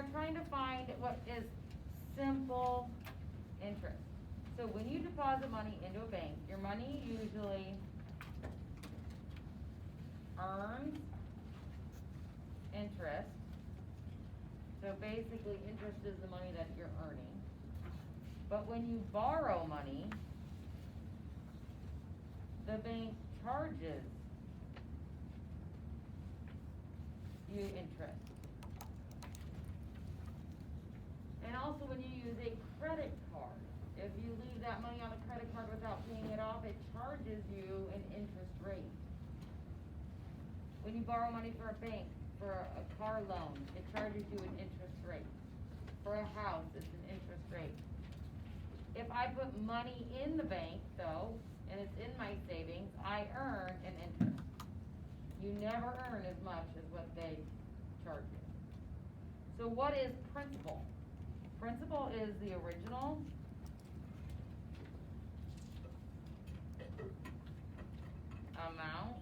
are trying to find what is simple interest. So when you deposit money into a bank, your money usually earns interest. So basically, interest is the money that you're earning. But when you borrow money, the bank charges you interest. And also when you use a credit card, if you leave that money on a credit card without paying it off, it charges you an interest rate. When you borrow money for a bank, for a car loan, it charges you an interest rate. For a house, it's an interest rate. If I put money in the bank, though, and it's in my savings, I earn an interest. You never earn as much as what they charge you. So what is principal? Principal is the original amount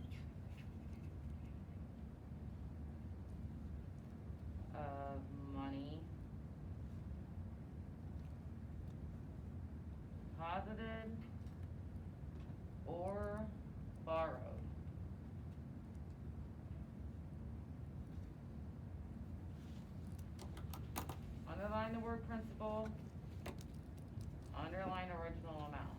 of money deposited or borrowed. Underline the word principal, underline original amount.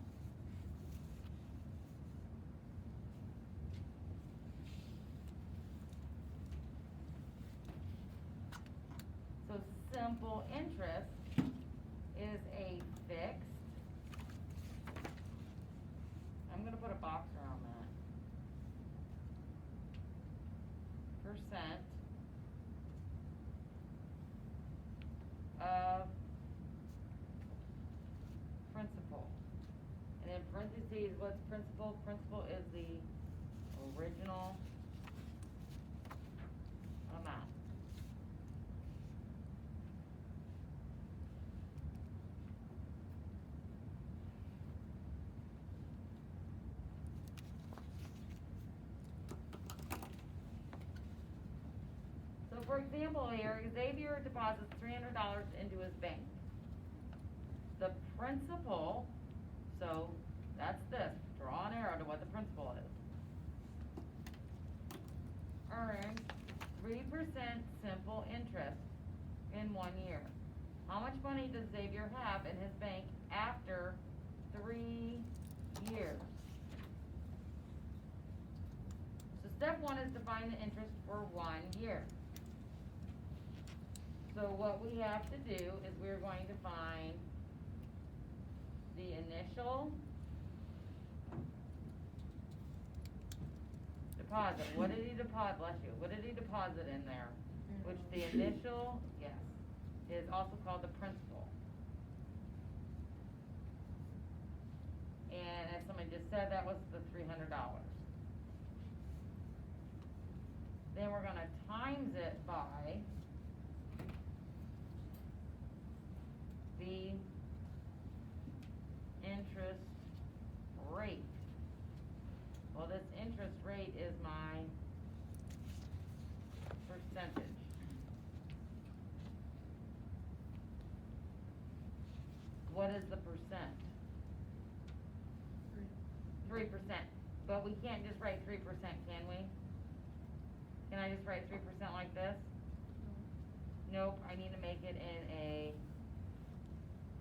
So simple interest is a fixed, I'm gonna put a box around that, percent of principal. And in parentheses, what's principal? Principal is the original amount. So for example here, Xavier deposits $300 into his bank. The principal, so that's this, draw an arrow to what the principal is, earns 3% simple interest in 1 year. How much money does Xavier have in his bank after 3 years? So step 1 is to find the interest for 1 year. So what we have to do is we're going to find the initial deposit. What did he deposit? Bless you. What did he deposit in there? Which the initial, yes, is also called the principal. And as somebody just said, that was the $300. Then we're going to times it by the interest rate. Well, this interest rate is my percentage. What is the percent? 3%. But we can't just write 3%, can we? Can I just write 3% like this? Nope, I need to make it in a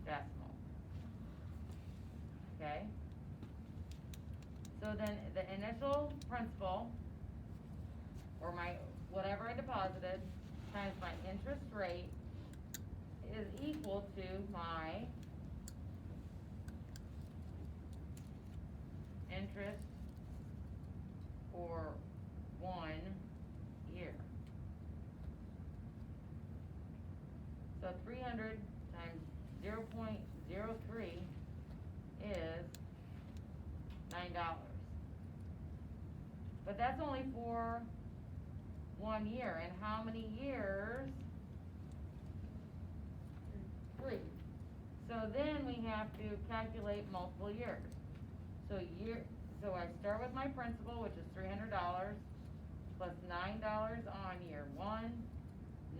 decimal. Okay? So then the initial principal, or my, whatever I deposited, times my interest rate is equal to my interest for 1 year. So 300 times 0.03 is $9. But that's only for 1 year. And how many years? 3. So then we have to calculate multiple years. So I start with my principal, which is $300, plus $9 on year 1,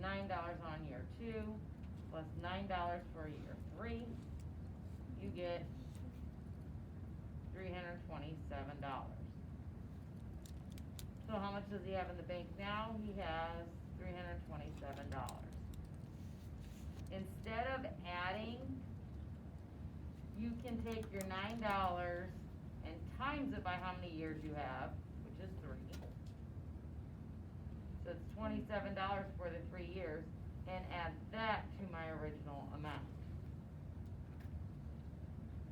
$9 $9 on year 2, plus $9 for year 3, you get $327. So how much does he have in the bank now? He has $327. Instead of adding, you can take your $9 and times it by how many years you have, which is 3. So it's $27 for the 3 years, and add that to my original amount.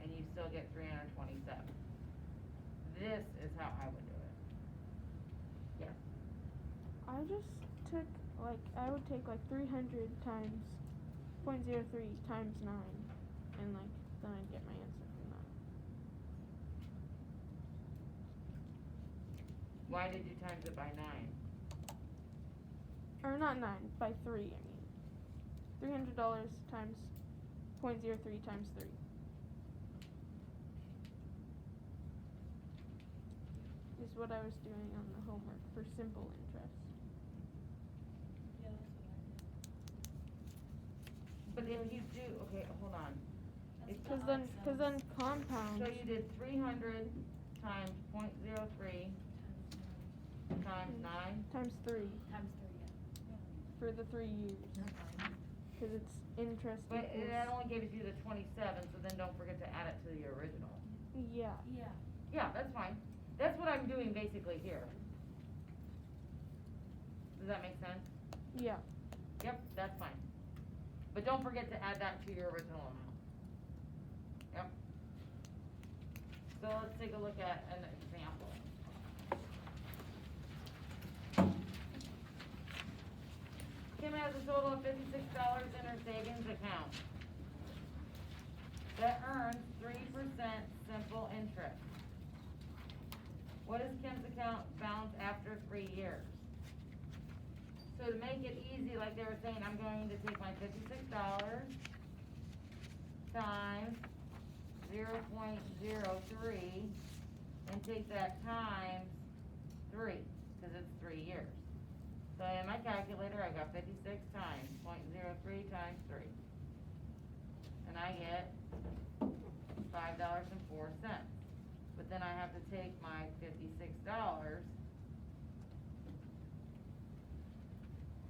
And you still get 327. This is how I would do it. Yes. I just took, I would take 300 times 0.03 times 9, and then I'd get my answer from that. Why did you times it by 9? Or not 9, by 3, I mean. $300 times 0.03 times 3. Is what I was doing on the homework for simple interest. Yeah, that's what But if you do, okay, hold on. I did. Cause then compounds. So you did 300 times 0.03 times 9? Times 3 Times 3, yeah. for the 3 years. Cause it's interest But equals. that only gives you the 27, so then don't forget to add it to the original. Yeah. Yeah. Yeah, that's fine. That's what I'm doing basically here. Does that make sense? Yeah. Yep, that's fine. But don't forget to add that to your original amount. Yep. So let's take a look at an example. Kim has a total of $56 in her savings account that earns 3% simple interest. What is Kim's account balance after 3 years? So to make it easy, like they were saying, I'm going to take my $56 times 0.03 and take that times 3, because it's 3 years. So in my calculator, I got 56 times 0.03 times 3. And I get $5.04. But then I have to take my $56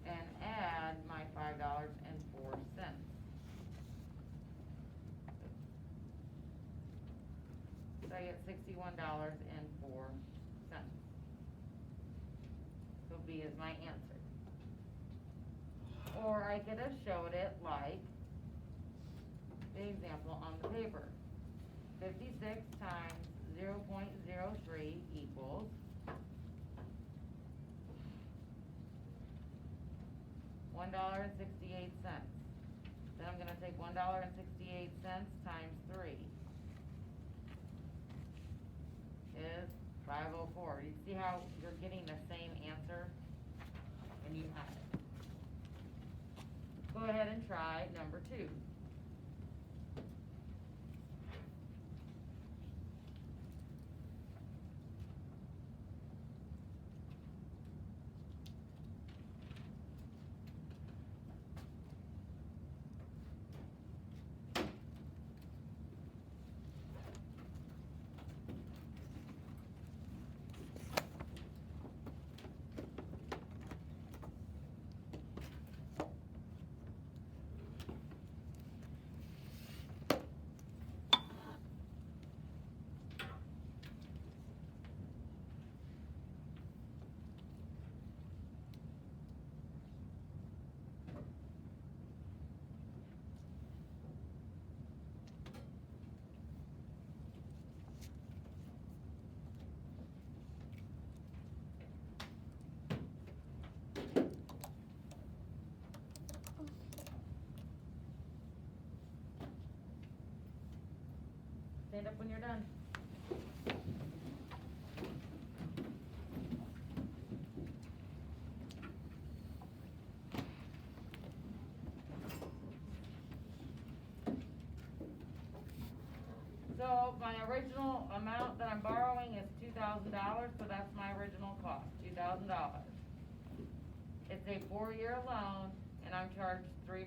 and add my $5.04. So I get $61.04. So B is my answer. Or I could have showed it like the example on the paper. 56 times 0.03 equals $1.68. Then I'm gonna take $1.68 times 3 is 504. You see how you're getting the same answer and you add it. Go ahead and try number 2. Stand up when you're done. So my original amount that I'm borrowing is $2,000, so that's my original cost, $2,000. It's a 4-year loan, and I'm charged 3%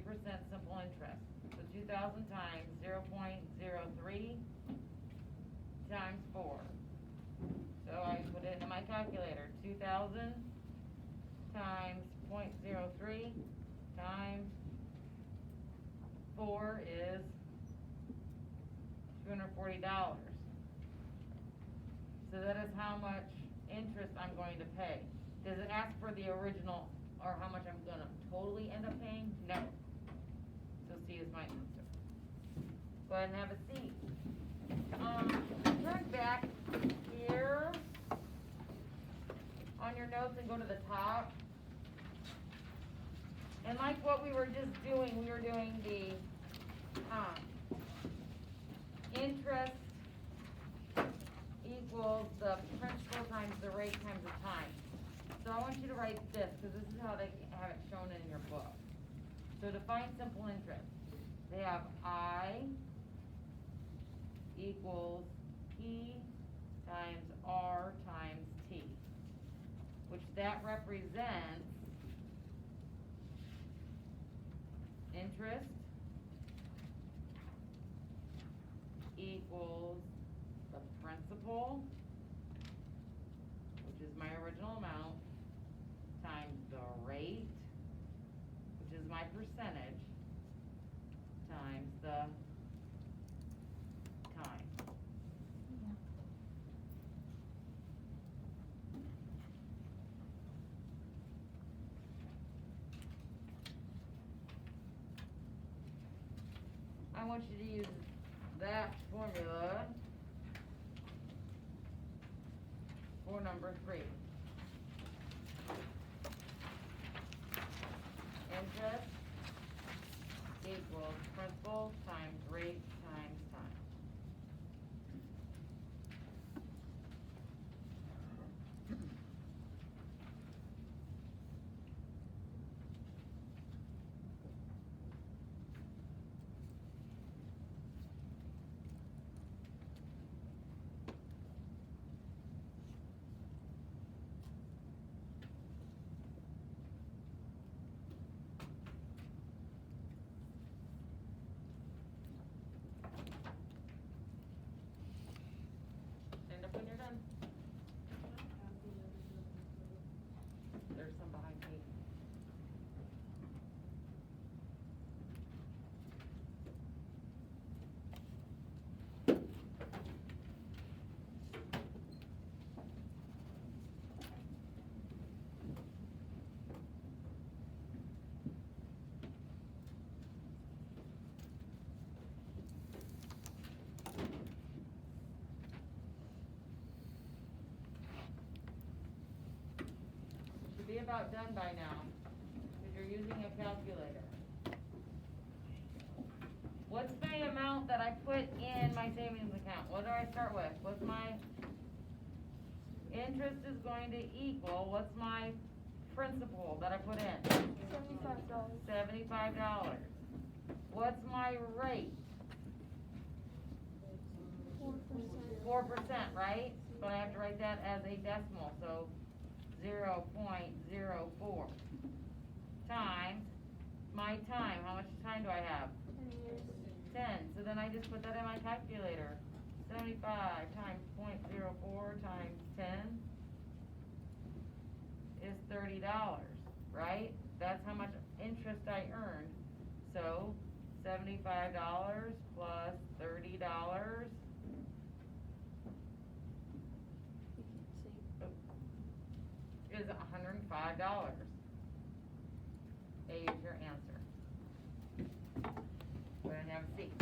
simple interest. So 2,000 times 0.03 times 4. So I put it in my calculator, 2,000 times 0.03 times 4 is $240. So that is how much interest I'm going to pay. Does it ask for the original, or how much I'm gonna totally end up paying? No. So C is my answer. Go ahead and have a seat. Turn back here on your notes and go to the top. And like what we were just doing, we were doing the, interest equals the principal times the rate times the time. So I want you to write this, because this is how they have it shown in your book. So to find simple interest, they have I equals P times R times T, which that represents interest equals the principal, which is my original amount, times the rate, which is my percentage, times the time. I want you to use that formula for number 3. Interest equals principal times rate times time. Stand up when you're done. There's some behind me. Should be about done by now, because you're using a calculator. What's my amount that I put in my savings account? What do I start with? What's my interest is going to equal, what's my principal that I put in? $75. $75. What's my rate? 4%. 4%, right? But I have to write that as a decimal, so 0.04 times my time. How much time do I have? 10 years. 10. So then I just put that in my calculator. 75 times 0.04 times 10 is $30, right? That's how much interest I earned. So $75 plus $30 is $105. A is your answer. Go ahead and have a seat.